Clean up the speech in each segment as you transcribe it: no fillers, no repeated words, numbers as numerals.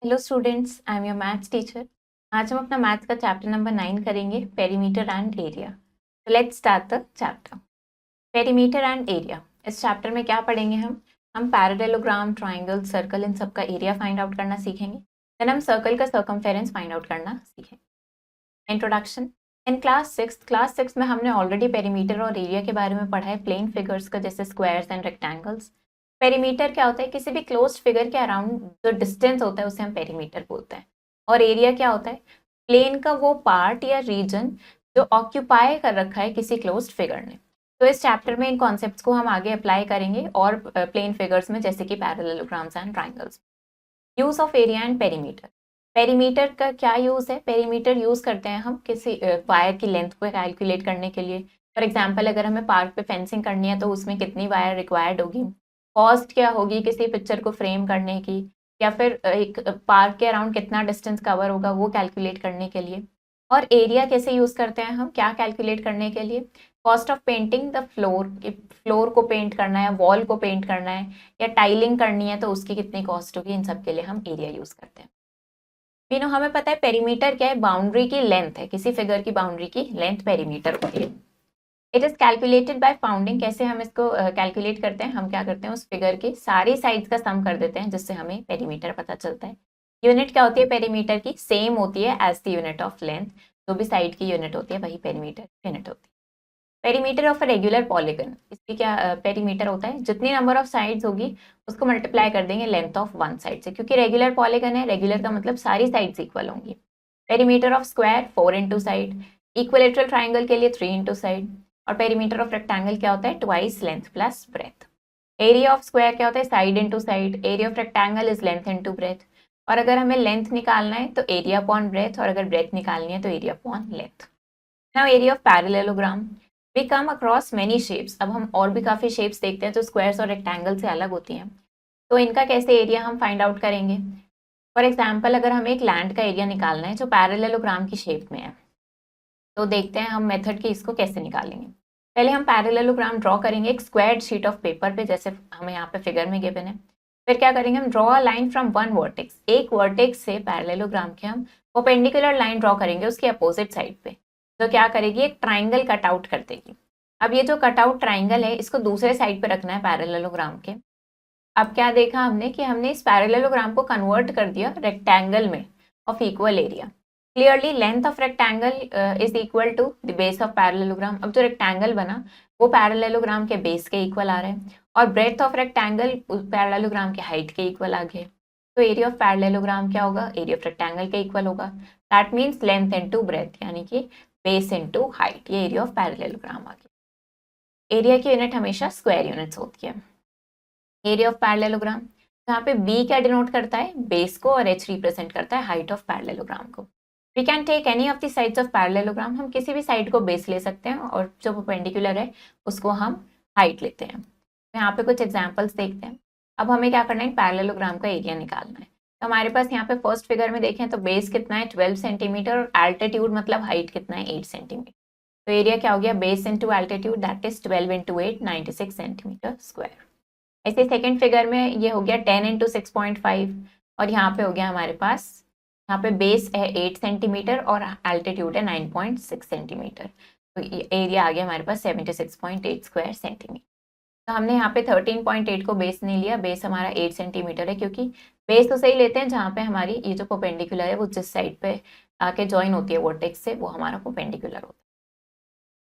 Hello students, I am your maths teacher. आज हम अपना मैथ्स का चैप्टर नंबर 9 करेंगे, पेरीमीटर एंड एरिया। तो let's start the chapter. Perimeter and area. इस चैप्टर में क्या पढ़ेंगे हम पैरेललोग्राम, ट्राइंगल, सर्कल, इन सब का एरिया फाइंड आउट करना सीखेंगे। देन हम सर्कल का सर्कमफेरेंस फाइंड आउट करना सीखेंगे। इंट्रोडक्शन। इन क्लास सिक्स में हमने ऑलरेडी पेरीमीटर और एरिया के बारे में पढ़ा है, प्लेन फिगर्स का, जैसे स्क्वायर्स एंड रेक्टेंगल्स। पेरीमीटर क्या होता है? किसी भी क्लोज्ड फिगर के अराउंड जो डिस्टेंस होता है उसे हम पेरीमीटर बोलते हैं। और एरिया क्या होता है? प्लेन का वो पार्ट या रीजन जो ऑक्यूपाई कर रखा है किसी क्लोज्ड फिगर ने। तो इस चैप्टर में इन कॉन्सेप्ट्स को हम आगे अप्लाई करेंगे और प्लेन फिगर्स में, जैसे कि parallelograms and triangles. Use of area and perimeter. Perimeter का क्या यूज है? पेरीमीटर यूज करते हैं हम किसी वायर की लेंथ को कैलकुलेट करने के लिए। फॉर एग्जाम्पल, अगर हमें पार्क पे फेंसिंग करनी है तो उसमें कितनी वायर रिक्वायर्ड होगी, कॉस्ट क्या होगी किसी पिक्चर को फ्रेम करने की, या फिर एक पार्क के अराउंड कितना डिस्टेंस कवर होगा वो कैलकुलेट करने के लिए। और एरिया कैसे यूज करते हैं हम, क्या कैलकुलेट करने के लिए? Cost of painting the floor, floor को पेंट करना है, वॉल को पेंट करना है, या टाइलिंग करनी है तो उसकी कितनी कॉस्ट होगी, इन सब के लिए हम एरिया यूज करते हैं। मीनो हमें पता है पेरीमीटर क्या है? बाउंड्री की लेंथ है, किसी फिगर की बाउंड्री की लेंथ पेरीमीटर होती है। It is calculated by founding. कैसे हम इसको कैलकुलेट करते हैं? हम क्या करते हैं, उस फिगर की सारी साइड्स का सम कर देते हैं, जिससे हमें पेरीमीटर पता चलता है। यूनिट क्या होती है पेरीमीटर की? सेम होती है as the unit of length. जो भी साइड की यूनिट होती है वही पेरीमीटर यूनिट होती है। Perimeter of a regular polygon. इसकी क्या पेरीमीटर होता है? जितनी नंबर ऑफ साइड्स होगी उसको मल्टीप्लाई कर देंगे लेंथ ऑफ वन साइड से, क्योंकि रेगुलर पॉलीगन है, रेगुलर का मतलब सारी साइड्स इक्वल होंगी। Perimeter of square 4 into side. Equilateral triangle के लिए 3 इंटू साइड। और पेरीमीटर ऑफ रेक्टेंगल क्या होता है? Twice length plus breadth. Area of square क्या होता है? Side into side. Area of rectangle is length into breadth. और अगर हमें लेंथ निकालना है तो एरिया अपॉन ब्रेथ, और अगर ब्रेथ निकालनी है तो area upon length. Now area of parallelogram. We come across many shapes. अब हम और भी काफ़ी शेप्स देखते हैं जो स्क्वायर्स और रेक्टेंगल से अलग होती हैं। तो इनका कैसे एरिया हम फाइंड आउट करेंगे? फॉर एग्जाम्पल, अगर हमें एक लैंड का एरिया निकालना है जो पैरेललोग्राम की शेप में है, तो देखते हैं हम मेथड की इसको कैसे निकालेंगे। पहले हम पैरेललोग्राम ड्रॉ करेंगे एक स्क्वायर्ड शीट ऑफ पेपर पे, जैसे हमें यहाँ पे फिगर में गिवन है। फिर क्या करेंगे, हम draw a line from one vertex. एक वर्टेक्स से पैरेललोग्राम के हम परपेंडिकुलर लाइन ड्रॉ करेंगे उसके अपोजिट साइड पे, तो क्या करेगी, एक ट्राइंगल कट आउट कर देगी। अब ये जो कट आउट ट्राइंगल है इसको दूसरे साइड पे रखना है पैरेललोग्राम के। अब क्या देखा हमने कि हमने इस पैरेललोग्राम को कन्वर्ट कर दिया रेक्टेंगल में of equal area. Clearly length of rectangle is equal to the base of parallelogram. अब जो रेक्टेंगल बना वो पैरेललोग्राम के बेस के इक्वल आ रहा है, और ब्रेथ ऑफ रेक्टेंगल पैरेललोग्राम के हाइट के इक्वल आ गए। तो एरिया ऑफ पैरेललोग्राम क्या होगा? एरिया ऑफ रेक्टेंगल के इक्वल होगा। That means length into breadth, यानी कि बेस इनटू हाइट। ये एरिया ऑफ पैरेललोग्राम आ गया। एरिया की यूनिट हमेशा स्क्वायर यूनिट्स होती है। एरिया ऑफ पैरेललोग्राम, यहाँ पे बी क्या डिनोट करता है? बेस को, और एच रिप्रेजेंट करता है हाइट ऑफ पैरेललोग्राम को। We can take any of the sides of parallelogram. हम किसी भी साइड को बेस ले सकते हैं और जो परपेंडिकुलर है उसको हम हाइट लेते हैं। तो यहाँ पे कुछ एग्जांपल्स देखते हैं। अब हमें क्या करना है, पैरेललोग्राम का एरिया निकालना है। तो हमारे पास यहाँ पे फर्स्ट फिगर में देखें तो बेस कितना है? 12 सेंटीमीटर, और एल्टीट्यूड मतलब हाइट कितना है? 8 सेंटीमीटर। तो एरिया क्या हो गया? Base into altitude, that is 12 into 8, 96 centimetre square. ऐसे सेकंड फिगर में ये हो गया 10 इंटू 6.5, और यहाँ पे हो गया हमारे पास, यहाँ पे बेस है 8 सेंटीमीटर और एल्टीट्यूड है 9.6 सेंटीमीटर। तो एरिया आ गया हमारे पास 76.8 स्क्वायर सेंटीमीटर। तो हमने यहाँ पे 13.8 को बेस नहीं लिया, बेस हमारा 8 सेंटीमीटर है, क्योंकि बेस तो सही लेते हैं जहाँ पे हमारी ये जो परपेंडिकुलर है वो जिस साइड पे आके ज्वाइन होती है वर्टेक्स से, वो हमारा परपेंडिकुलर होता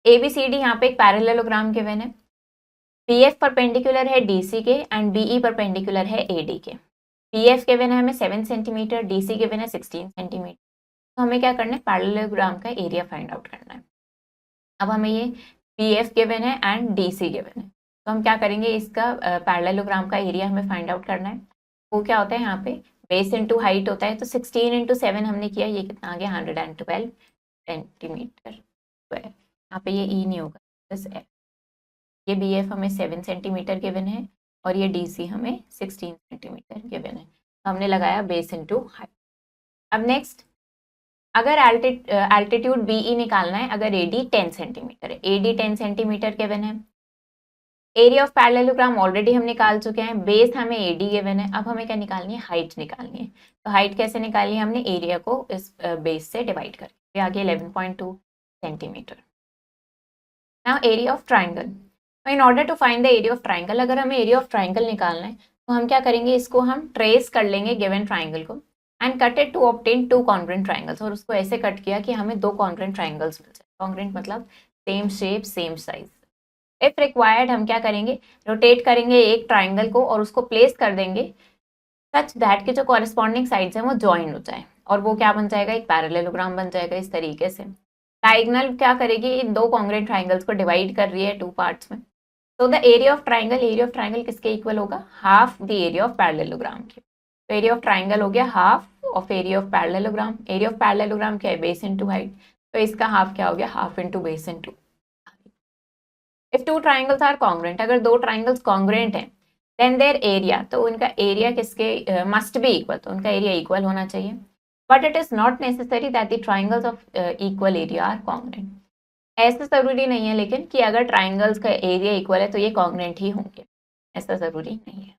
है। ABCD यहाँ पे एक पैरेललोग्राम गिवन है। PF परपेंडिकुलर है DC के एंड BE परपेंडिकुलर है AD के। PF गिवन है हमें 7 सेंटीमीटर, DC गिवन है 16 सेंटीमीटर। तो हमें क्या करना है, पैरेललोग्राम का एरिया फाइंड आउट करना है। अब हमें ये PF गिवन है एंड DC गिवन है, तो हम क्या करेंगे, इसका पैरेललोग्राम का एरिया हमें फाइंड आउट करना है। वो क्या होता है, यहाँ पे बेस इंटू हाइट होता है, तो 16 इंटू 7 हमने किया, ये कितना आ गया 112 सेंटीमीटर स्क्वायर। यहाँ पे ये E नहीं होगा, बस F। ये BF हमें 7 सेंटीमीटर गिवन है, और ये DC हमें 16 सेंटीमीटर गिवन है। तो हमने लगाया बेस इंटू हाइट। अब नेक्स्ट, अगर एल्टीट्यूड BE निकालना है, अगर AD 10 सेंटीमीटर है, AD 10 सेंटीमीटर गिवन है, एरिया ऑफ पैरेललोग्राम ऑलरेडी हम निकाल चुके हैं, बेस हमें एडी गिवन है, अब हमें क्या निकालनी है, हाइट निकालनी है। तो हाइट कैसे निकालनी है, हमने एरिया को इस बेस से डिवाइड करके आगे 11.2 centimetre. Now area of triangle, in order to find the area of triangle, अगर हमें एरिया ऑफ ट्राइंगल निकालना है तो हम क्या करेंगे, इसको हम ट्रेस कर लेंगे गिवन ट्राइंगल को and cut it to obtain two congruent triangles, और उसको ऐसे कट किया कि हमें दो कॉन्ग्रुएंट ट्राइंगल्स मिल जाए। कॉन्ग्रुएंट मतलब same shape same size. If required हम क्या करेंगे, रोटेट करेंगे एक ट्राइंगल को और उसको प्लेस कर देंगे सच दैट के जो कॉरेस्पॉन्डिंग साइड्स हैं वो ज्वाइन हो जाए, और वो क्या बन जाएगा, एक पैरेललोग्राम बन जाएगा इस तरीके से। डायगोनल क्या करेगी, इन दो कॉन्ग्रुएंट ट्राइंगल्स को डिवाइड कर रही है टू पार्ट्स में। तो द एरिया ऑफ ट्राइंगल किसके इक्वल होगा, half the area of parallelogram के। तो एरिया ऑफ ट्राइंगल हो गया half of area of parallelogram. Area of parallelogram क्या है, बेस इनटू हाइट, तो इसका हाफ क्या हो गया, half into base into. If two triangles are congruent, अगर दो ट्राइंगल्स कॉन्ग्रुएंट हैं देन देयर एरिया, तो उनका एरिया किसके मस्ट बी इक्वल, तो उनका एरिया इक्वल होना चाहिए। But it is not necessary that the triangles of equal area are congruent, ऐसा जरूरी नहीं है लेकिन कि अगर ट्राइंगल्स का एरिया इक्वल है तो ये कॉन्ग्रुएंट ही होंगे, ऐसा जरूरी नहीं है।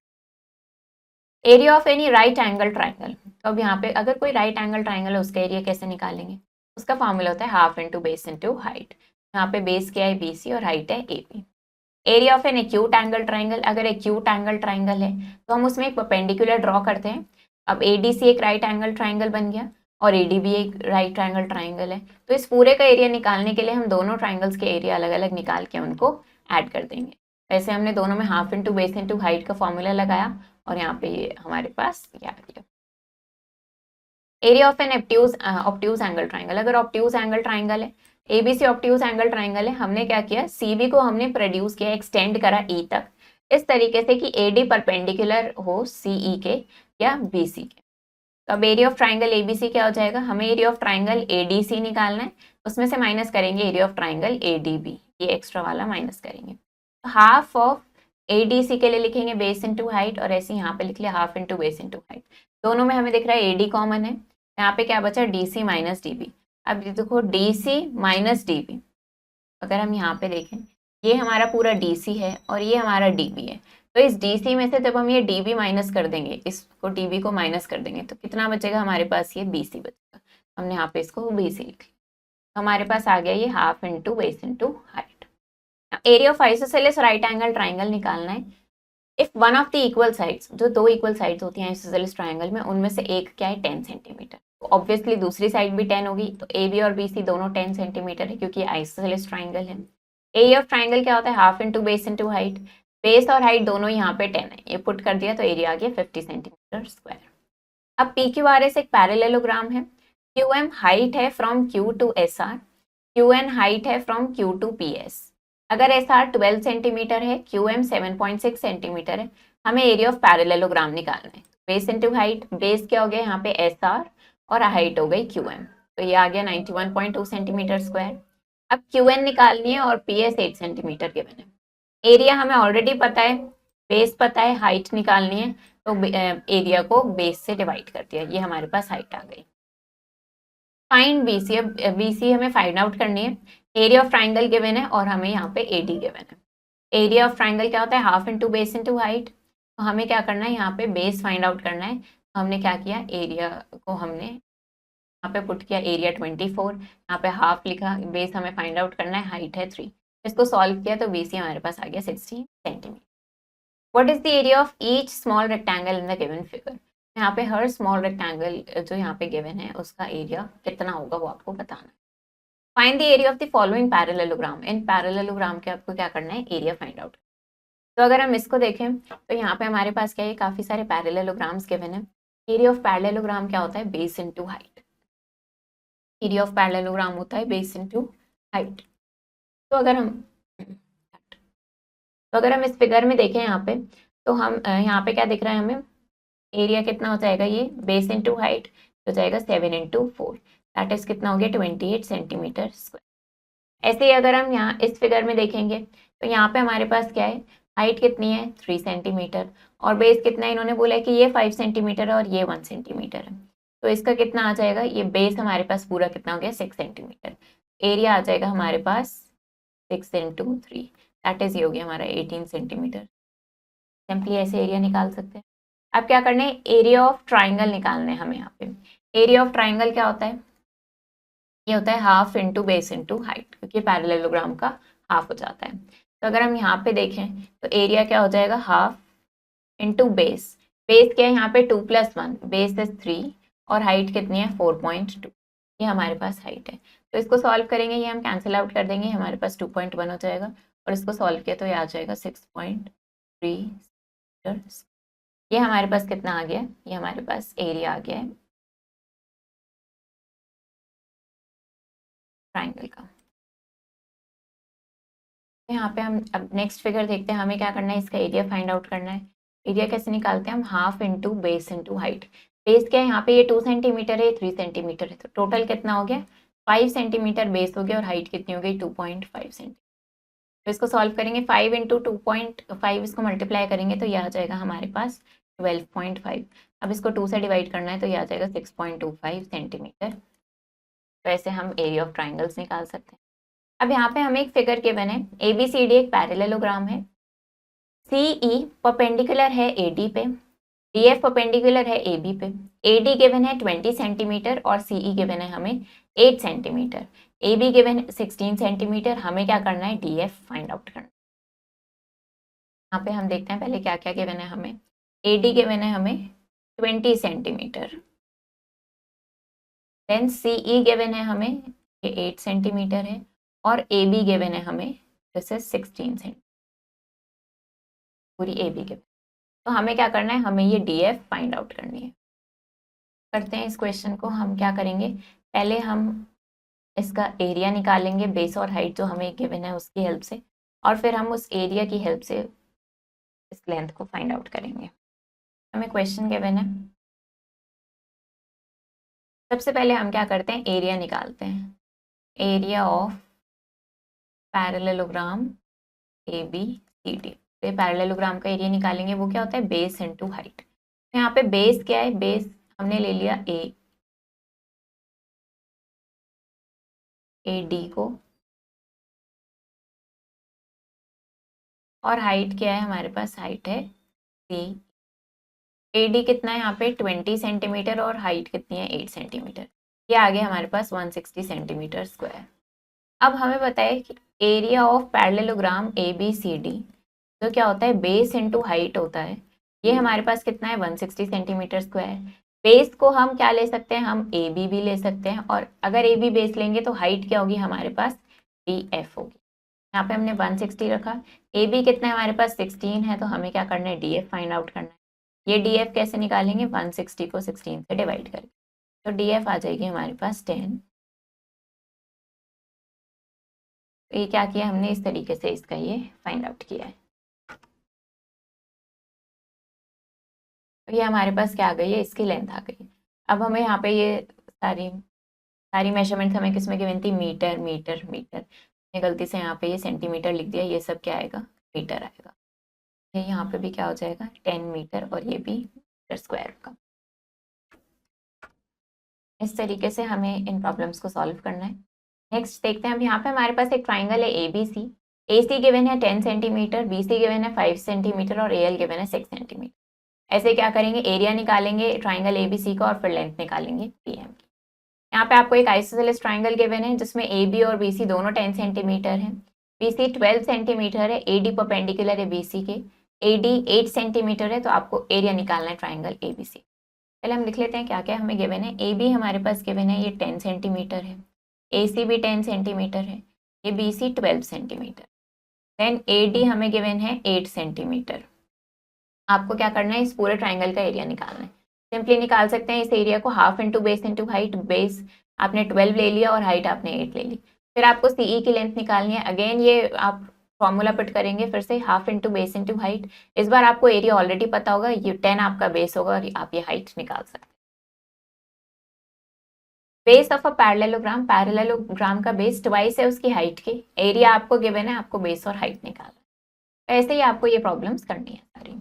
Area of any right angle triangle, तो अब यहाँ पे अगर कोई राइट एंगल ट्राइंगल है उसका एरिया कैसे निकालेंगे, उसका फॉर्मूला होता है half into base into height. यहाँ पे बेस क्या है, BC, और हाइट है AB। Area of an acute angle triangle, अगर एक्यूट एंगल ट्राइंगल है तो हम उसमें एक परपेंडिकुलर ड्रॉ करते हैं। अब ADC एक राइट एंगल ट्राइंगल बन गया और AD भी एक राइट एंगल ट्राइंगल है, तो इस पूरे का एरिया निकालने के लिए हम दोनों ट्राइंगल्स के एरिया अलग अलग निकाल के उनको ऐड कर देंगे। वैसे हमने दोनों में half into base into height का फॉर्मूला लगाया और यहाँ पे ये हमारे पास ये आ गया। Area of an obtuse angle triangle, अगर ऑब्ट्यूज एंगल ट्राइंगल है, ABC ऑब्ट्यूज एंगल ट्राइंगल है, हमने क्या किया, CB को हमने प्रोड्यूस किया, एक्सटेंड करा E तक इस तरीके से कि AD परपेंडिकुलर हो CE के या BC के। तो अब एरिया ऑफ ट्राइंगल ABC क्या हो जाएगा, हमें एरिया ऑफ ट्राइंगल ADC निकालना है, उसमें से माइनस करेंगे एरिया ऑफ ट्राइंगल ADB, ये एक्स्ट्रा वाला माइनस करेंगे। तो हाफ ऑफ ADC के लिए लिखेंगे बेस इंटू हाइट, और ऐसे यहाँ पे लिख लिया half into base into height. दोनों में हमें दिख रहा है AD कॉमन है, यहाँ पे क्या बचा, DC माइनस DB। अब देखो DC माइनस DB, अगर हम यहाँ पे देखें ये हमारा पूरा DC है और ये हमारा DB है, तो इस DC में से जब हम ये DB माइनस कर देंगे, इसको DB को माइनस कर देंगे, तो कितना बचेगा हमारे पास, ये BC बचेगा। हमने यहाँ पे इसको BC लिख लिया, तो हमारे पास आ गया ये half into base into height. Area of isosceles right angle triangle निकालना है। If one of the equal sides, जो दो इक्वल साइड्स होती हैं आइसोसेलेस ट्राइंगल में, उनमें से एक क्या है, 10 सेंटीमीटर, तो ऑब्वियसली दूसरी साइड भी 10 होगी, तो AB और BC दोनों 10 सेंटीमीटर है क्योंकि आइसोसेलेस ट्राइंगल है। एरिया ऑफ ट्राइंगल क्या होता है, half into base into height, base और हाइट दोनों यहाँ पे 10 है, ये पुट कर दिया तो एरिया आ गया 50 सेंटीमीटर स्क्वायर। अब PQRS एक पैरेललोग्राम है, QM हाइट है from Q to SR, QN height है फ्रॉम Q टू PS। अगर SR 12 सेंटीमीटर है, QM 7.6 सेंटीमीटर है, हमें एरिया ऑफ पैरेललोग्राम निकालना है। बेस इंटू हाइट, बेस क्या हो गया यहाँ पे SR और हाइट हो गई QM, तो ये आ गया 91.2 सेंटीमीटर स्क्वायर। अब QN निकालनी है और PS 8 सेंटीमीटर गिवन है। एरिया हमें ऑलरेडी पता है, बेस पता है, हाइट निकालनी है, तो एरिया को बेस से डिवाइड कर दिया, ये हमारे पास हाइट आ गई। फाइंड BC, अब BC हमें फाइंड आउट करनी है। एरिया ऑफ ट्राइंगल गिवन है और हमें यहाँ पे AD गिवन है। एरिया ऑफ ट्राइंगल क्या होता है, half into base into height, तो हमें क्या करना है, यहाँ पे बेस फाइंड आउट करना है। तो हमने क्या किया, एरिया को हमने यहाँ पे पुट किया एरिया 24, यहाँ पे हाफ लिखा, बेस हमें फाइंड आउट करना है, हाइट है 3, इसको सॉल्व किया तो BC हमारे पास आ गया 60 centimetre. What is the area of each small rectangle in the given figure, यहाँ पे हर स्मॉल रेक्टेंगल जो यहाँ पे गिवन है उसका एरिया कितना होगा वो आपको बताना है। Find the area of the following parallelogram, in parallelogram के आपको क्या करना है, एरिया फाइंड आउट। तो अगर हम इसको देखें तो यहाँ पे हमारे पास क्या है, काफी सारे पैरेललोग्राम्स गिवन है। एरिया ऑफ पैरेललोग्राम क्या होता है, base into height. Area of parallelogram होता है बेस इनटू हाइट। तो अगर हम इस फिगर में देखें यहाँ पे, तो हम यहाँ पे क्या दिख रहा है हमें, एरिया कितना हो जाएगा, ये बेस इंटू हाइट हो जाएगा 7 इंटू 4, दैट इज कितना हो गया 28 सेंटीमीटर स्क्वायर। ऐसे ही अगर हम यहाँ इस फिगर में देखेंगे तो यहाँ पे हमारे पास क्या है, हाइट कितनी है 3 सेंटीमीटर और बेस कितना है, इन्होंने बोला है कि ये 5 सेंटीमीटर और ये 1 सेंटीमीटर है, तो इसका कितना आ जाएगा, ये बेस हमारे पास पूरा कितना हो गया 6 सेंटीमीटर, एरिया आ जाएगा हमारे पास 6 इंटू 3, दैट इज ये हो गया हमारा 18 सेंटीमीटर। सिंपली ऐसे एरिया निकाल सकते हैं। अब क्या करना है, एरिया ऑफ ट्राइंगल निकालना है हमें यहाँ पे। एरिया ऑफ ट्राइंगल क्या होता है, ये होता है half into base into height, क्योंकि पैरेललोग्राम का हाफ हो जाता है। तो अगर हम यहाँ पे देखें तो एरिया क्या हो जाएगा, हाफ इंटू बेस। बेस क्या है यहाँ पे 2 + 1, बेस इज 3 और हाइट कितनी है 4.2, ये हमारे पास हाइट है। तो इसको सॉल्व करेंगे, ये हम कैंसिल आउट कर देंगे, हमारे पास 2.1 हो जाएगा और इसको सॉल्व किया तो ये आ जाएगा 6.3। ये हमारे पास कितना आ गया, ये हमारे पास एरिया आ गया है ट्राइंगल का। यहाँ पे हम अब नेक्स्ट फिगर देखते हैं, हमें क्या करना है, इसका एरिया फाइंड आउट करना है। एरिया कैसे निकालते हैं हम, half into base into height. Base क्या है यहाँ पे, ये 2 सेंटीमीटर है, 3 सेंटीमीटर है, तो टोटल कितना हो गया 5 सेंटीमीटर बेस हो गया और हाइट कितनी हो गई 2.5 सेंटीमीटर। तो इसको सॉल्व करेंगे, 5 इंटू 2.5 इसको मल्टीप्लाई करेंगे तो यह आ जाएगा हमारे पास 12.5। अब इसको 2 से डिवाइड करना है तो यह आ जाएगा 6.25 सेंटीमीटर। तो ऐसे हम एरिया ऑफ ट्राइंगल्स निकाल सकते हैं। अब यहाँ पे हमें एक फिगर गिवन है, ABCD एक पैरेललोग्राम है, CE परपेंडिकुलर है AD पे, DF परपेंडिकुलर है AB पे, AD गिवन है 20 सेंटीमीटर और CE गिवन है हमें 8 सेंटीमीटर, AB गिवन 16 सेंटीमीटर। हमें क्या करना है, DF फाइंड आउट करना है। यहाँ पे हम देखते हैं पहले क्या क्या गिवन है हमें। AD गिवन है हमें 20 सेंटीमीटर, देन CE गिवन है हमें ये 8 सेंटीमीटर है और AB गिवन है हमें दिस इज 16 सेंटीमीटर, पूरी AB गिवन। तो हमें क्या करना है, हमें ये DF फाइंड आउट करनी है। करते हैं इस क्वेश्चन को, हम क्या करेंगे, पहले हम इसका एरिया निकालेंगे, बेस और हाइट जो हमें गिवन है उसकी हेल्प से, और फिर हम उस एरिया की हेल्प से इस लेंथ को फाइंड आउट करेंगे। हमें क्वेश्चन गिवन है, सबसे पहले हम क्या करते हैं, एरिया निकालते हैं। एरिया ऑफ पैरेललोग्राम ABCD, तो ये पैरेललोग्राम का एरिया निकालेंगे, वो क्या होता है बेस इंटू हाइट। यहाँ पे बेस क्या है, बेस हमने ले लिया AD को, और हाइट क्या है हमारे पास, हाइट है C। AD कितना है यहाँ पे 20 सेंटीमीटर और हाइट कितनी है 8 सेंटीमीटर, ये आ गया हमारे पास 160 सेंटीमीटर स्क्वायर। अब हमें बताए कि एरिया ऑफ पैरेललोग्राम ABCD तो क्या होता है, बेस इंटू हाइट होता है, ये हमारे पास कितना है 160 सेंटीमीटर स्क्वायर। बेस को हम क्या ले सकते हैं, हम AB भी ले सकते हैं, और अगर AB बेस लेंगे तो हाइट क्या होगी हमारे पास DF होगी। यहाँ पे हमने 160 रखा, AB कितना है हमारे पास 16 है, तो हमें क्या करना है DF फाइंड आउट करना है। ये DF कैसे निकालेंगे, 160 को 16 से डिवाइड करके, तो DF आ जाएगी हमारे पास 10। तो ये क्या किया हमने, इस तरीके से इसका ये फाइंड आउट किया है। तो ये हमारे पास क्या आ गई है, इसकी लेंथ आ गई। अब हमें यहाँ पे ये सारी सारी मेजरमेंट्स हमें किस में गिवन थी, मीटर मीटर मीटर, मैंने गलती से यहाँ पे ये सेंटीमीटर लिख दिया, ये सब क्या आएगा मीटर आएगा। ये यहाँ पे भी क्या हो जाएगा 10 मीटर और ये भी मीटर स्क्वायर का। इस तरीके से हमें इन प्रॉब्लम्स को सॉल्व करना है। नेक्स्ट देखते हैं, अब यहाँ पे हमारे पास एक ट्राइंगल है ABC, AC गिवन है 10 सेंटीमीटर, BC गिवन है 5 सेंटीमीटर और AL गिवन है 6 सेंटीमीटर। ऐसे क्या करेंगे, एरिया निकालेंगे ट्राइंगल ABC का और फिर लेंथ निकालेंगे PM की। यहाँ पे आपको एक आइसोसेलेस ट्राइंगल गिवन है जिसमें AB और BC दोनों 10 सेंटीमीटर है, BC 12 सेंटीमीटर है, AD परपेंडिकुलर है BC के, AD 8 सेंटीमीटर है, तो आपको एरिया निकालना है ट्राइंगल ABC। पहले हम लिख लेते हैं क्या क्या हमें गिवन है। AB हमारे पास गिवन है ये 10 सेंटीमीटर है, AC भी 10 सेंटीमीटर है, ये BC 12 सेंटीमीटर, देन AD हमें गिवन है 8 सेंटीमीटर। आपको क्या करना है, इस पूरे ट्राइंगल का एरिया निकालना है। सिंपली निकाल सकते हैं इस एरिया को, half into base into height, base आपने 12 ले लिया और हाइट आपने 8 ले ली। फिर आपको CE की लेंथ निकालनी है, अगेन ये आप फॉर्मूला पुट करेंगे फिर से, half into base into height. इस बार आपको एरिया ऑलरेडी पता होगा, ये 10 आपका बेस होगा और आप ये हाइट निकाल सकते हैं। Base of a parallelogram, parallelogram का बेस ट्वाइस है उसकी हाइट के, एरिया आपको गिवन है, आपको बेस और हाइट निकालना है। ऐसे ही आपको ये प्रॉब्लम्स करनी है सारी।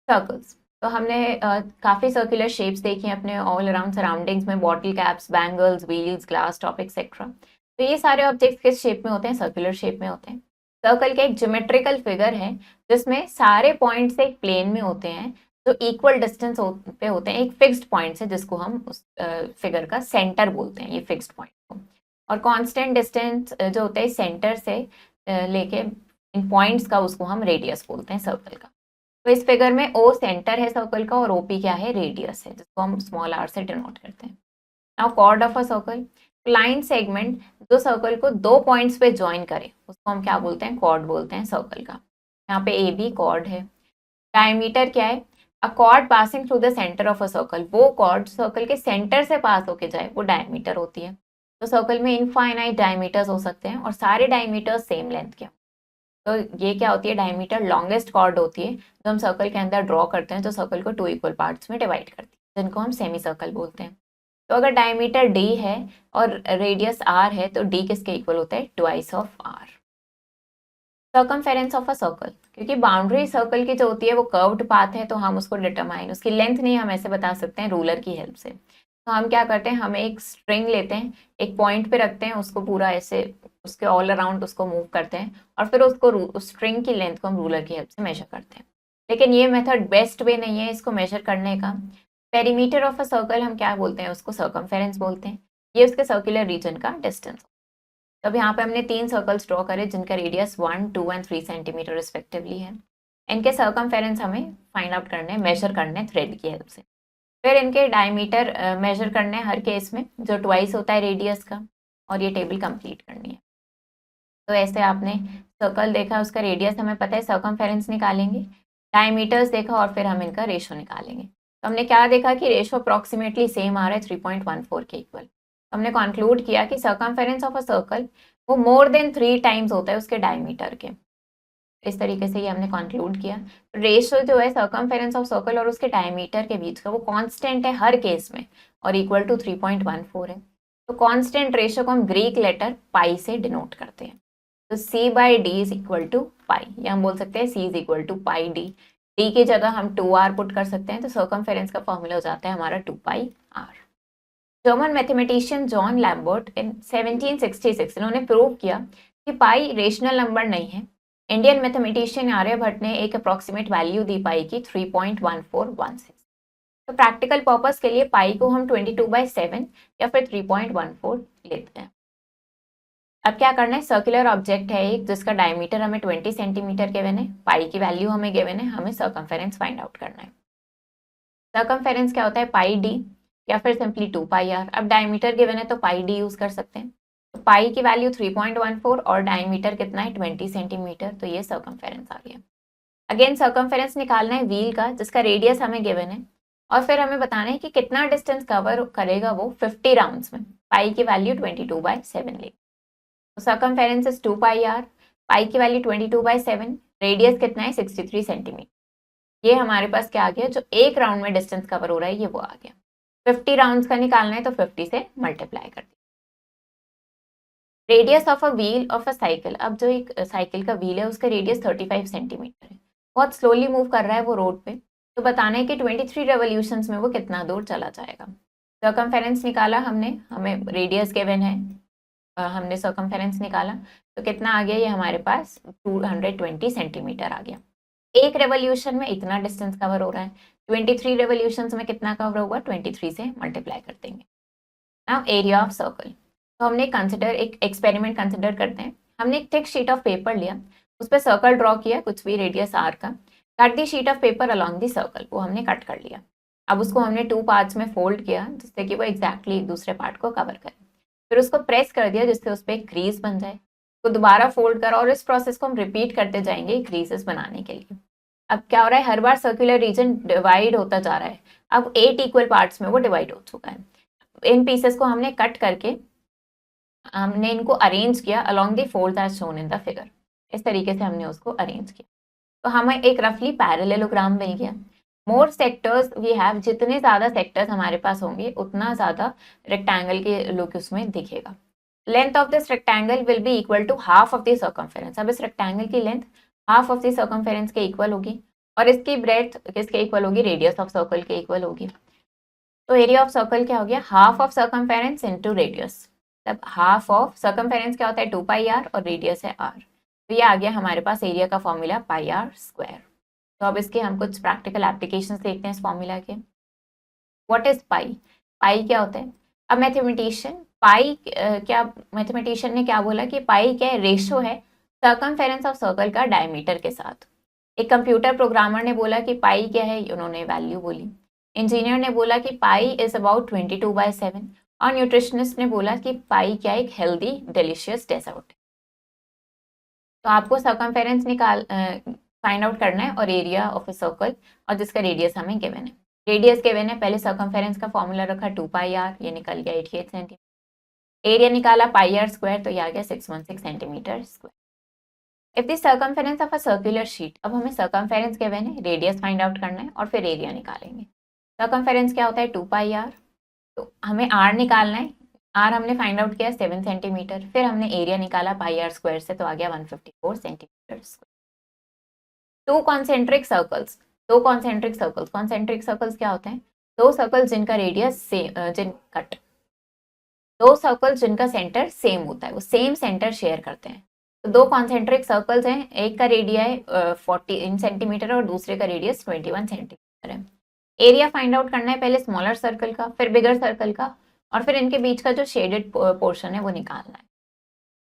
सर्कल्स, तो हमने काफ़ी सर्कुलर शेप्स देखी हैं अपने ऑल अराउंड सराउंडिंग्स में, bottle caps, bangles, wheels, glass top etcetera. तो ये सारे ऑब्जेक्ट्स किस शेप में होते हैं, सर्कुलर शेप में होते हैं। सर्कल का एक ज्योमेट्रिकल फिगर है जिसमें सारे पॉइंट्स एक प्लेन में होते हैं जो इक्वल डिस्टेंस पे होते हैं एक फिक्स्ड पॉइंट से, जिसको हम उस फिगर का सेंटर बोलते हैं, ये फिक्स्ड पॉइंट को। और कांस्टेंट डिस्टेंस जो होता है सेंटर से लेके इन पॉइंट्स का, उसको हम रेडियस बोलते हैं सर्कल का। तो इस फिगर में ओ सेंटर है सर्कल का और ओपी क्या है, रेडियस है, जिसको हम स्मॉल आर से डिनोट करते हैं। Now chord of a circle, line segment जो सर्कल को दो पॉइंट्स पे ज्वाइन करे उसको हम क्या बोलते हैं, कॉर्ड बोलते हैं सर्कल का। यहाँ पे ए बी कॉर्ड है। डायमीटर क्या है, अ cord passing through the centre of a circle, वो कॉर्ड सर्कल के सेंटर से पास होके जाए वो डायमीटर होती है। तो सर्कल में इनफाइनाइट डायमीटर्स हो सकते हैं और सारे डायमीटर्स सेम लेंथ के। तो ये क्या होती है, डायमीटर लॉन्गेस्ट कॉर्ड होती है जो हम सर्कल के अंदर ड्रॉ करते हैं, जो सर्कल को 2 इक्वल पार्ट्स में डिवाइड करती है, जिनको हम सेमी सर्कल बोलते हैं। तो अगर डायमीटर d है और रेडियस r है तो d किसके इक्वल होता है, twice of r। Circumference of a circle, क्योंकि बाउंड्री सर्कल की जो होती है वो कर्व्ड पाथ है, तो हम उसको डिटरमाइन, उसकी लेंथ नहीं हम ऐसे बता सकते हैं रूलर की हेल्प से। तो हम क्या करते हैं, हम एक स्ट्रिंग लेते हैं, एक पॉइंट पे रखते हैं, उसको पूरा ऐसे उसके ऑल अराउंड उसको मूव करते हैं और फिर उसको उस स्ट्रिंग की लेंथ को हम रूलर की हेल्प से मेजर करते हैं। लेकिन ये मेथड बेस्ट वे नहीं है इसको मेजर करने का। पेरीमीटर ऑफ अ सर्कल हम क्या बोलते हैं, उसको सर्कमफेरेंस बोलते हैं। ये उसके सर्कुलर रीजन का डिस्टेंस। तब यहाँ पे हमने 3 सर्कल्स ड्रॉ करे जिनका रेडियस 1, 2 एंड 3 सेंटीमीटर रिस्पेक्टिवली है। इनके सर्कमफेरेंस हमें फाइंड आउट करने, मेजर करने थ्रेड की हेल्प से। फिर इनके डायमीटर मेजर करने हर केस में, जो ट्वाइस होता है रेडियस का, और ये टेबल कंप्लीट करनी है। तो ऐसे आपने सर्कल देखा, उसका रेडियस हमें पता है, सर्कमफेरेंस निकालेंगे, डायमीटर्स देखा और फिर हम इनका रेशो निकालेंगे। तो हमने क्या देखा कि रेशो अप्रॉक्सीमेटली सेम आ रहा है 3.14 के इक्वल। तो हमने कंक्लूड किया कि सर्कमफेरेंस ऑफ अ सर्कल वो मोर देन 3 टाइम्स होता है उसके डायमीटर के। इस तरीके से ये हमने कंक्लूड किया। रेशो जो है सर्कमफेरेंस ऑफ सर्कल और उसके डायमीटर के बीच का वो कांस्टेंट है हर केस में और इक्वल टू 3.14 है। तो कांस्टेंट रेशो को हम ग्रीक लेटर पाई से डिनोट करते हैं। तो c by D is equal to pi, या हम बोल सकते हैं c is equal to pi D. D की जगह हम 2r पुट कर सकते हैं, तो सर्कमफेरेंस का फॉर्मूला हो जाता है हमारा 2 pi r। German mathematician John Lambert in 1766 इन्होंने प्रूव किया कि पाई रेशनल नंबर नहीं है। इंडियन मैथमेटिशियन आर्यभट्ट ने एक अप्रॉक्सीमेट वैल्यू दी पाई की 3.1416। तो प्रैक्टिकल पर्पस के लिए पाई को हम 22/7 या फिर 3.14 लेते हैं। अब क्या करना है, सर्कुलर ऑब्जेक्ट है एक जिसका डायमीटर हमें 20 सेंटीमीटर गिवन है, पाई की वैल्यू हमें गिवन है, हमें सर्कमफेरेंस फाइंड आउट करना है। सर्कमफेरेंस क्या होता है, पाई डी या फिर सिंपली 2 पाई आर। अब डायमीटर गिवन है तो पाई डी यूज कर सकते हैं। तो पाई की वैल्यू 3.14 और डायमीटर कितना है 20 सेंटीमीटर, तो ये सर्कमफेरेंस आ गया। अगेन सर्कमफेरेंस निकालना है व्हील का जिसका रेडियस हमें गिवन है और फिर हमें बताना है कि कितना डिस्टेंस कवर करेगा वो 50 राउंड्स में। पाई की वैल्यू 22/7 ले। तो सर्कमफेरेंस इज 2 पाई आर, पाई की वैल्यू 22/7, रेडियस कितना है 63 सेंटीमीटर। ये हमारे पास क्या आ गया, जो एक राउंड में डिस्टेंस कवर हो रहा है ये वो आ गया। 50 राउंड्स का निकालना है तो 50 से मल्टीप्लाई कर दिया। Radius of a wheel of a cycle, अब जो एक साइकिल का व्हील है उसका रेडियस 35 सेंटीमीटर है, बहुत स्लोली मूव कर रहा है वो रोड पे। तो बताना है कि 23 रेवोल्यूशंस में वो कितना दूर चला जाएगा। सर्कमफेरेंस निकाला हमने, हमें रेडियस गिवन है, हमने सर्कमफेरेंस निकाला तो कितना आ गया, ये हमारे पास 220 सेंटीमीटर आ गया। एक रेवोल्यूशन में इतना डिस्टेंस कवर हो रहा है, 23 रेवोल्यूशंस में कितना कवर होगा, 23 से मल्टीप्लाई कर देंगे। नाउ एरिया ऑफ सर्कल, तो हमने कंसिडर एक एक्सपेरिमेंट कंसिडर करते हैं। हमने एक थिक शीट ऑफ पेपर लिया, उस पर सर्कल ड्रॉ किया कुछ भी रेडियस आर का, cut the sheet of paper along the circle, वो हमने कट कर लिया। अब उसको हमने 2 पार्ट्स में फोल्ड किया जिससे कि वो एग्जैक्टली एक दूसरे पार्ट को कवर करे। फिर उसको प्रेस कर दिया जिससे उस पर एक क्रीज बन जाए, तो दोबारा फोल्ड करा और इस प्रोसेस को हम रिपीट करते जाएंगे क्रीजेस बनाने के लिए। अब क्या हो रहा है, हर बार सर्कुलर रीजन डिवाइड होता जा रहा है। अब 8 इक्वल पार्ट्स में वो डिवाइड हो चुका है। इन पीसेस को हमने कट करके हमने इनको अरेंज किया along the folds as shown in the figure. इस तरीके से हमने उसको अरेंज किया तो हमें एक रफली पैरेललोग्राम मिल गया। मोर सेक्टर्स वी हैव, जितने ज़्यादा सेक्टर्स हमारे पास होंगे उतना ज़्यादा रेक्टेंगल के लुक उसमें दिखेगा। Length of this rectangle will be equal to half of the circumference. अब इस रेक्टेंगल की length half of the circumference के इक्वल होगी और इसकी ब्रेड्थ किसके इक्वल होगी, रेडियस ऑफ सर्कल के इक्वल होगी। तो एरिया ऑफ सर्कल क्या हो गया, half of circumference into radius. तब हाफ ऑफ सर्कमफेरेंस क्या होता है 2 पाई आर और रेडियस है आर। तो ये आ गया हमारे पास एरिया का फॉर्मूला पाई आर स्क्वायर। तो अब इसके हम कुछ प्रैक्टिकल एप्लीकेशंस देखते हैं इस फॉर्मूला के। What is pi? पाई क्या होता है? अब मैथमेटिशियन ने क्या बोला कि पाई क्या है? रेशो है सर्कमफेरेंस ऑफ सर्कल का डायमीटर के साथ। एक कंप्यूटर प्रोग्रामर ने बोला कि पाई क्या है, उन्होंने वैल्यू बोली। इंजीनियर ने बोला कि पाई इज अबाउट 22/7 और न्यूट्रिशनिस्ट ने बोला कि पाई क्या एक हेल्दी डिलीशियस डेजर्ट। तो आपको सर्कमफेरेंस निकाल फाइंड आउट करना है और एरिया ऑफ अ सर्कल, और जिसका रेडियस हमें गिवन है। रेडियस गिवन है, पहले सर्कमफेरेंस का फॉर्मूला रखा 2πr, ये निकल गया 88 सेंटीमीटर। एरिया निकाला पाई आर स्क्वायर, तो ये आ गया 616 centimetre square. If the circumference of a circular sheet, अब हमें सर्कमफेरेंस गिवन है, रेडियस फाइंड आउट करना है और फिर एरिया निकालेंगे। सर्कमफेरेंस क्या होता है? 2πr, तो हमें आर निकालना है। आर हमने फाइंड आउट किया 7 सेंटीमीटर, फिर हमने एरिया निकाला पाई आर स्क्वायर से, तो आ गया 154 centimetre square. To concentric circles, concentric circles क्या होते हैं? दो सर्कल्स जिनका रेडियस दो सर्कल्स जिनका सेंटर सेम होता है, वो सेम सेंटर शेयर करते हैं। तो दो कॉन्सेंट्रिक सर्कल्स हैं, एक का रेडिया है 40 सेंटीमीटर और दूसरे का रेडियस 21 सेंटीमीटर है। एरिया फाइंड आउट करना है, पहले स्मॉलर सर्कल का, फिर बिगर सर्कल का, और फिर इनके बीच का जो शेडेड पोर्शन है वो निकालना है।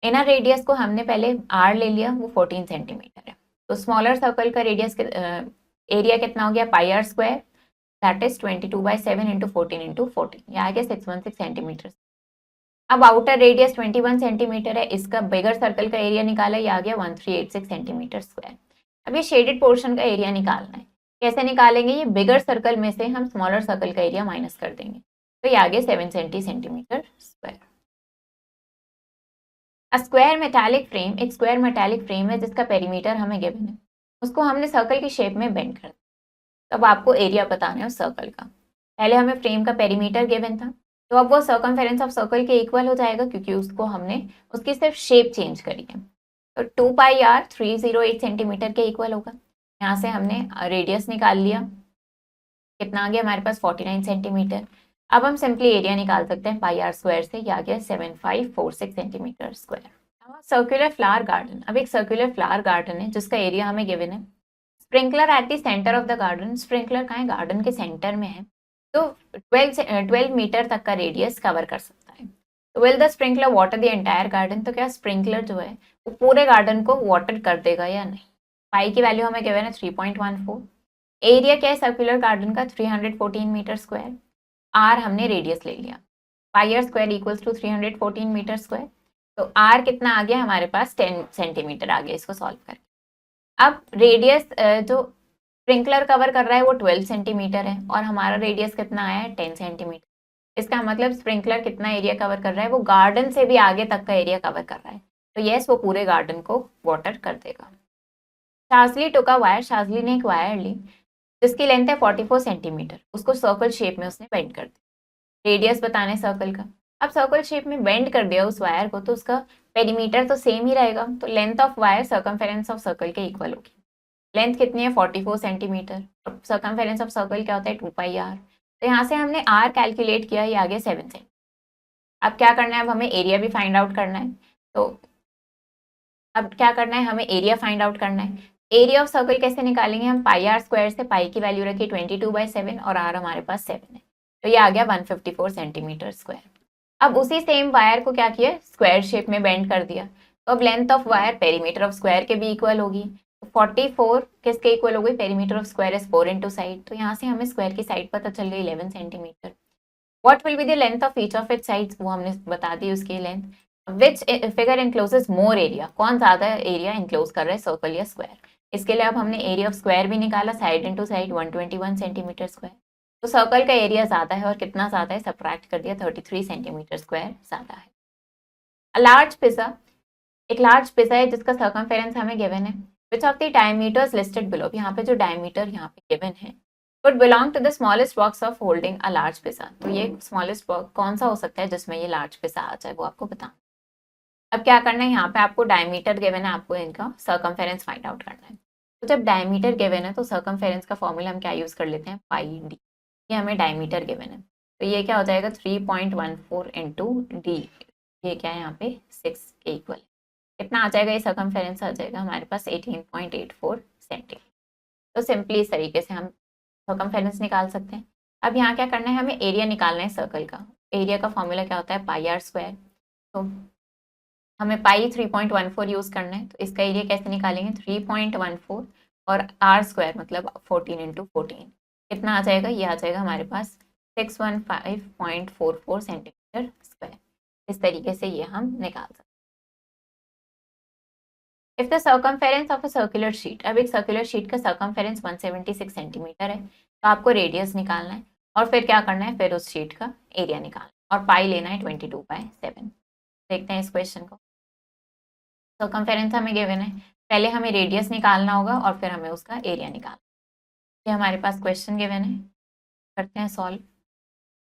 इनर रेडियस को हमने पहले आर ले लिया, वो 14 सेंटीमीटर है। तो स्मॉलर सर्कल का रेडियस एरिया कितना हो गया? Pi r square, that is 22/7 into 14 into 14, ये आ गया 616 सेंटीमीटर। अब आउटर रेडियस 21 सेंटीमीटर है, इसका बिगर सर्कल का एरिया निकाला, ये आ गया 1386 सेंटीमीटर स्क्वायर। अब ये शेडेड पोर्शन का एरिया निकालना है। कैसे निकालेंगे? ये बिगर सर्कल में से हम स्मॉलर सर्कल का एरिया माइनस कर देंगे, तो ये आ गया 770 centimetre square. Square metallic frame, एक स्क्वायर मेटालिक फ्रेम है जिसका पेरीमीटर हमें गिवन है, उसको हमने सर्कल की शेप में बेंड कर दिया। तब आपको एरिया बताना है उस सर्कल का। पहले हमें फ्रेम का पेरीमीटर गिवन था, तो अब वो सर्कमफेरेंस ऑफ सर्कल के इक्वल हो जाएगा, क्योंकि उसको हमने उसकी सिर्फ शेप चेंज करी है। तो 2πr 308 सेंटीमीटर के इक्वल होगा। यहाँ से हमने रेडियस निकाल लिया, कितना आ गया हमारे पास? 49 सेंटीमीटर। अब हम सिंपली एरिया निकाल सकते हैं पाई आर स्क्वायर से, यह आ गया 7546 centimetre square. Circular flower garden, अब एक सर्कुलर फ्लावर गार्डन है जिसका एरिया हमें गिवन है। Sprinkler at the centre of the garden, sprinkler कहाँ है? गार्डन के सेंटर में है, तो 12 मीटर तक का रेडियस कवर कर सकता है। तो will the sprinkler water the entire garden, तो क्या स्प्रिंकलर जो है वो पूरे गार्डन को वाटर कर देगा या नहीं? पाई की वैल्यू हमें गिवन है 3.14। एरिया क्या है सर्कुलर गार्डन का? 314 मीटर स्क्वायर। आर हमने रेडियस ले लिया, pi r square equals to 314 metre square. तो आर कितना आ गया हमारे पास? 10 सेंटीमीटर आ गया इसको सॉल्व करके। अब रेडियस जो स्प्रिंकलर कवर कर रहा है वो 12 सेंटीमीटर है, और हमारा रेडियस कितना आया है? 10 सेंटीमीटर। इसका मतलब स्प्रिंकलर कितना एरिया कवर कर रहा है? वो गार्डन से भी आगे तक का एरिया कवर कर रहा है, तो यस वो पूरे गार्डन को वाटर कर देगा। शाजली टुका वायर, शाजली ने एक वायर ली जिसकी लेंथ है 44 सेंटीमीटर, उसको सर्कल शेप में उसने बेंड कर दिया। रेडियस बताना है सर्कल का। अब सर्कल शेप में बेंड कर दिया उस वायर को, तो उसका पेरीमीटर तो सेम ही रहेगा, तो length of wire circumference of circle के इक्वल होगी। लेंथ कितनी है? 44 सेंटीमीटर। सर्कमफेरेंस ऑफ सर्कल क्या होता है? 2πr। तो यहाँ से हमने आर कैलकुलेट किया, ये आ गया 7 सेंटीमीटर। अब क्या करना है? अब हमें एरिया भी फाइंड आउट करना है। तो अब क्या करना है? हमें एरिया फाइंड आउट करना है। एरिया ऑफ सर्कल कैसे निकालेंगे? हम पाई आर स्क्वायर से पाई की वैल्यू रखी 22/7 और आर हमारे पास 7 है, तो ये आ गया 154 सेंटीमीटर स्क्वायर। अब उसी सेम वायर को क्या किया? स्क्वायर शेप में बेंड कर दिया। तो अब length of wire perimeter of square के भी इक्वल होगी। 44 किसके इक्वल हो गई? Perimeter of square is 4 into side, तो यहाँ से हमें स्क्वायर की साइड पता चल गई 11 centimetre. What will be the length of each of it sides, वो हमने बता दी उसकी length. Which figure encloses more area, कौन ज्यादा एरिया इनक्लोज कर रहा है, सर्कल या स्क्वायर? इसके लिए अब हमने एरिया ऑफ स्क्वायर भी निकाला, side into side 121 centimetre square. तो सर्कल का एरिया ज्यादा है, और कितना ज्यादा है? सब्ट्रैक्ट कर दिया, 33 सेंटीमीटर स्क्वायर ज्यादा है। अ लार्ज पिज्जा, एक लार्ज पिज्जा है जिसका सर्कमफेरेंस हमें गिवन है। Which of the diameters listed below, यहाँ पे जो डायमीटर यहाँ पे गिवन है would belong to the smallest box of holding a large pizza, तो ये स्मॉलेस्ट बॉक्स कौन सा हो सकता है जिसमें ये लार्ज पिज्जा आ जाए, वो आपको बताना। अब क्या करना है? यहाँ पे आपको डायमीटर गिवन है, आपको इनका सर्कमफेरेंस फाइंड आउट करना है। तो जब डायमीटर गिवन है तो सर्कमफेरेंस का फॉर्मूला हम क्या यूज कर लेते हैं? पाई डी। ये हमें डायमीटर गिवन है, तो ये क्या हो जाएगा? 3.14 इंटू डी, ये क्या है यहाँ पे 6 के इक्वल। कितना आ जाएगा, ये सर्कमफेरेंस आ जाएगा हमारे पास 18.84 सेंटीमीटर। तो सिंपली इस तरीके से हम सर्कमफेरेंस निकाल सकते हैं। अब यहाँ क्या करना है, हमें एरिया निकालना है सर्कल का। एरिया का फॉर्मूला क्या होता है, पाई आर स्क्वायर। तो हमें पाई 3.14 यूज करना है, तो इसका एरिया कैसे निकालेंगे, 3.14 और आर स्क्वायर मतलब 14 इंटू 14 कितना आ जाएगा, ये आ जाएगा हमारे पास 615.44 सेंटीमीटर स्क्वायर। इस तरीके से ये हम निकाल सकते हैं। If the circumference of a circular sheet, अब एक सर्कुलर शीट का सर्कमफेरेंस 176 सेंटीमीटर है, तो आपको रेडियस निकालना है और फिर क्या करना है, फिर उस शीट का एरिया निकालना है और पाई लेना है 22/7। देखते हैं इस क्वेश्चन को। सर्कमफेरेंस हमें गिवन है, पहले हमें रेडियस निकालना होगा और फिर हमें उसका एरिया निकालना। ये हमारे पास क्वेश्चन गिवन है, करते हैं सॉल्व।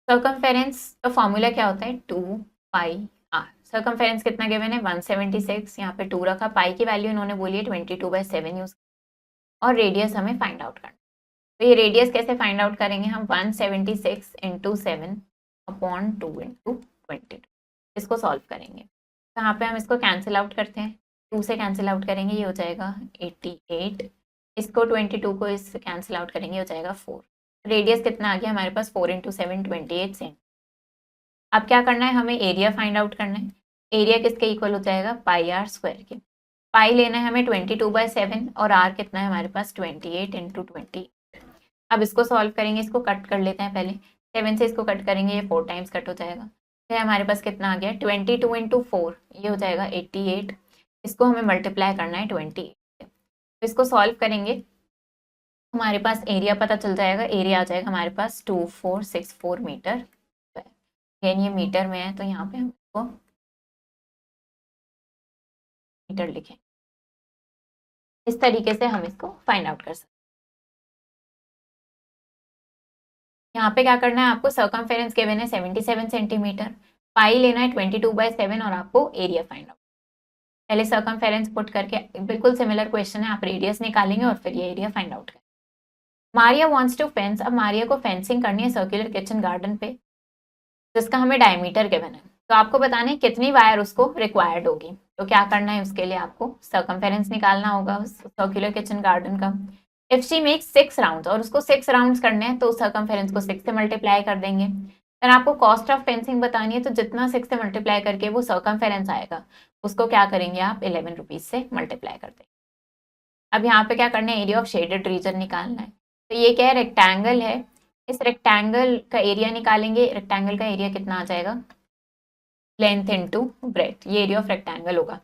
सर्कमफेरेंस का फॉर्मूला क्या होता है, 2πr। सर्कमफेरेंस कितना गिवन है, 176, यहाँ पे 2 रखा, पाई की वैल्यू इन्होंने बोली है 22/7 यूज, और रेडियस हमें फाइंड आउट करना। तो ये रेडियस कैसे फाइंड आउट करेंगे हम, 176 इंटू 7/2 इंटू 22, इसको सॉल्व करेंगे। तो यहाँ पे हम इसको कैंसिल आउट करते हैं, 2 से कैंसिल आउट करेंगे, ये हो जाएगा 88, इसको 22 को इससे कैंसिल आउट करेंगे, हो जाएगा 4। रेडियस कितना आ गया हमारे पास, 4 इंटू 7 28 सेंट। अब क्या करना है, हमें एरिया फाइंड आउट करना है। एरिया किसके इक्वल हो जाएगा, पाई आर स्क्वायर के। पाई लेना है हमें 22/7 और आर कितना है हमारे पास 28 इंटू 20। अब इसको सॉल्व करेंगे, इसको कट कर लेते हैं पहले, 7 से इसको कट करेंगे, ये 4 टाइम्स कट हो जाएगा। फिर हमारे पास कितना आ गया, 22 इंटू 4, ये हो जाएगा 88। इसको हमें मल्टीप्लाई करना है 28 से, तो इसको सॉल्व करेंगे, हमारे पास एरिया पता चल जाएगा। एरिया आ जाएगा हमारे पास 2464 मीटर। अगेन ये मीटर में है, तो यहाँ पे हम इसको मीटर लिखें। इस तरीके से हम इसको फाइंड आउट कर सकते हैं। यहाँ पे क्या करना है आपको, सर्कमफेरेंस गिवन है 77 सेंटीमीटर, पाई लेना है 22/7 और आपको एरिया फाइंड आउट। पहले सर्कमफेरेंस पुट करके, बिल्कुल सिमिलर क्वेश्चन है, आप रेडियस निकालेंगे और फिर ये एरिया फाइंड आउट करें। मारिया वांट्स टू फेंस, अब मारिया को फेंसिंग करनी है सर्कुलर किचन गार्डन पे, जिसका हमें डायमीटर गिवन है। तो आपको बताना है कितनी वायर उसको रिक्वायर्ड होगी। तो क्या करना है, उसके लिए आपको सर्कमफेरेंस निकालना होगा सर्कुलर किचन गार्डन का। इफ शी मेक्स 6 राउंड्स, और उसको 6 राउंड्स करने हैं, तो सर्कमफेरेंस को 6 से मल्टीप्लाई कर देंगे। फिर आपको कॉस्ट ऑफ फेंसिंग बतानी है, तो जितना 6 से मल्टीप्लाई करके वो सर्कमफेरेंस आएगा, उसको क्या करेंगे आप 11 रुपीज से मल्टीप्लाई कर देंगे। अब यहाँ पे क्या करना है, एरिया ऑफ शेडेड रीजन निकालना है। तो ये क्या है, रेक्टेंगल है, इस रेक्टेंगल का एरिया निकालेंगे। रेक्टेंगल का एरिया कितना आ जाएगा, लेंथ इनटू ब्रेथ, ये एरिया ऑफ रेक्टेंगल होगा।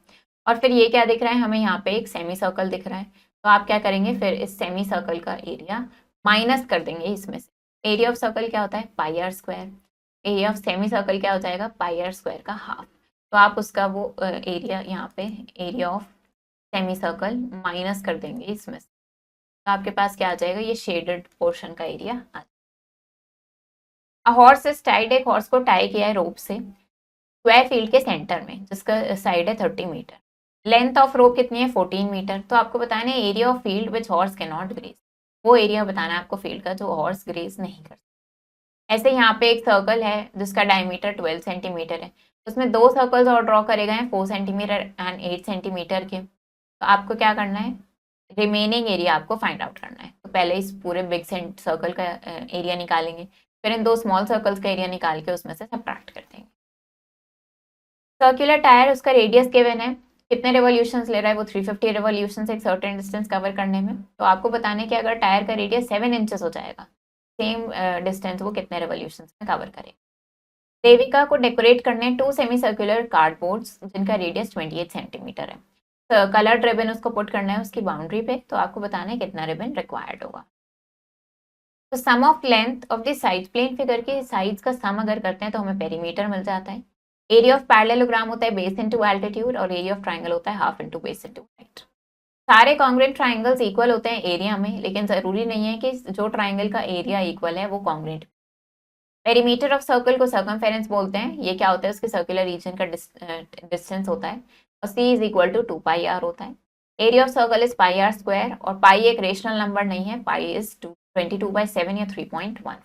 और फिर ये क्या दिख रहा है हमें, यहाँ पे एक सेमी सर्कल दिख रहा है, तो आप क्या करेंगे, फिर इस सेमी सर्कल का एरिया माइनस कर देंगे इसमें से। एरिया ऑफ सर्कल क्या होता है, pi r square. Area of semi circle क्या हो जाएगा, पाई आर स्क्वायर का हाफ। तो आप उसका वो एरिया यहाँ पे area of semi circle minus कर देंगे इसमें से, तो आपके पास क्या आ जाएगा, ये शेडेड पोर्शन का एरिया आ जाएगा। हॉर्स इज टाइड, एक हॉर्स को टाई किया है रोप से स्क्वायर फील्ड के सेंटर में, जिसका साइड है 30 मीटर। लेंथ ऑफ रोप कितनी है, 14 मीटर। तो आपको बताना है area of field which horse cannot नॉट ग्रेज, वो एरिया बताना है आपको फील्ड का जो हॉर्स ग्रेज नहीं कर। ऐसे यहाँ पे एक सर्कल है जिसका डायमीटर 12 सेंटीमीटर है, उसमें 2 सर्कल्स और ड्रॉ करे गए हैं 4 सेंटीमीटर एंड 8 सेंटीमीटर के। तो आपको क्या करना है, रिमेनिंग एरिया आपको फाइंड आउट करना है। तो पहले इस पूरे बिग सर्कल का एरिया निकालेंगे, फिर इन 2 स्मॉल सर्कल्स का एरिया निकाल के उसमें से सब्ट्रैक्ट कर देंगे। सर्कुलर टायर, उसका रेडियस गिवन है, कितने रेवोल्यूशंस ले रहा है वो 350 रेवोल्यूशंस एक सर्टेन डिस्टेंस कवर करने में। तो आपको बताना है कि अगर टायर का रेडियस 7 इंचेस हो जाएगा, सेम डिस्टेंस वो कितने रेवोल्यूशंस में कवर करेगा। देविका को डेकोरेट करने 2 सेमी सर्कुलर कार्डबोर्ड्स जिनका रेडियस 28 सेंटीमीटर है। तो कलर्ड रिबन उसको पुट करना है उसकी बाउंड्री पे, तो आपको बताना है कितना रिबन रिक्वायर्ड होगा। तो sum of length of the side, plane figure के साइड्स का सम अगर करते हैं तो हमें पेरीमीटर मिल जाता है। एरिया ऑफ पैरेललोग्राम होता है बेस इनटू एल्टीट्यूड, और एरिया ऑफ ट्रायंगल होता है half into base into height. सारे कॉन्ग्रुएंट ट्रायंगल्स इक्वल होते हैं एरिया में, लेकिन जरूरी नहीं है कि जो ट्रायंगल का एरिया इक्वल है वो कॉन्ग्रुएंट। पेरीमीटर ऑफ सर्कल को सर्कमफेरेंस बोलते हैं, ये क्या होता है, उसके सर्कुलर रीजन का डिस्टेंस होता है, और c is equal to 2πr होता है। Area of circle is pi r square, और पाई एक रेशनल नंबर नहीं है, पाई इज 22/7 या 3.14।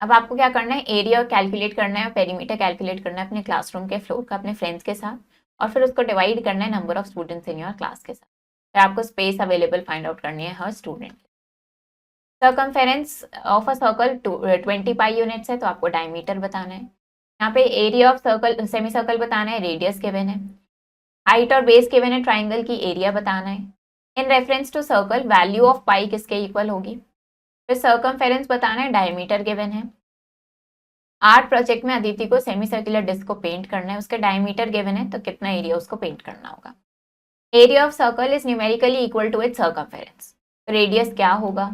अब आपको क्या करना है, एरिया कैलकुलेट करना है, पेरीमीटर कैलकुलेट करना है अपने क्लासरूम के फ्लोर का अपने फ्रेंड्स के साथ, और फिर उसको डिवाइड करना है number of students in your class के साथ। फिर आपको स्पेस अवेलेबल फाइंड आउट करनी है हर student. Circumference of a circle 20 pi units है, तो आपको डायमीटर बताना है। यहाँ पे area of circle semi circle बताना है, रेडियस गिवन है, हाइट और बेस गिवन है, ट्राइंगल की एरिया बताना है। In reference to circle value of pi किसके इक्वल होगी। फिर सर्कमफेरेंस बताना है, डायमीटर गिवन है। आर्ट प्रोजेक्ट में अदिति को सेमी सर्कुलर डिस्क को पेंट करना है, उसका डायमीटर गिवन है, तो कितना एरिया उसको पेंट करना होगा। Area of circle is numerically equal to its circumference, radius क्या होगा।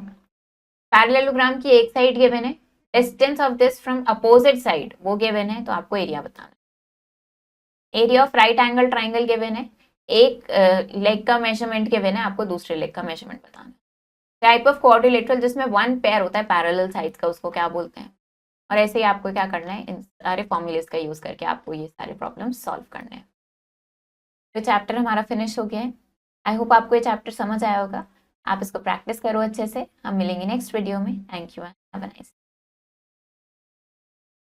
पैरेललोग्राम की एक साइड गिवन है, distance of this from opposite side वो गिवन है, तो आपको एरिया बताना है। Area of right angle triangle given है, एक लेग का मेजरमेंट गिवन है, आपको दूसरे लेग का मेजरमेंट बताना है। टाइप ऑफ क्वाड्रिलेटरल जिसमें वन पेयर होता है पैरेलल साइड्स का, उसको क्या बोलते हैं। और ऐसे ही आपको क्या करना है, इन सारे फॉर्मूलेस का यूज करके आपको ये सारे प्रॉब्लम सॉल्व करने हैं। तो चैप्टर हमारा फिनिश हो गया है। आई होप आपको ये चैप्टर समझ आया होगा। आप इसको प्रैक्टिस करो अच्छे से। हम मिलेंगे नेक्स्ट वीडियो में। Thank you, have a nice.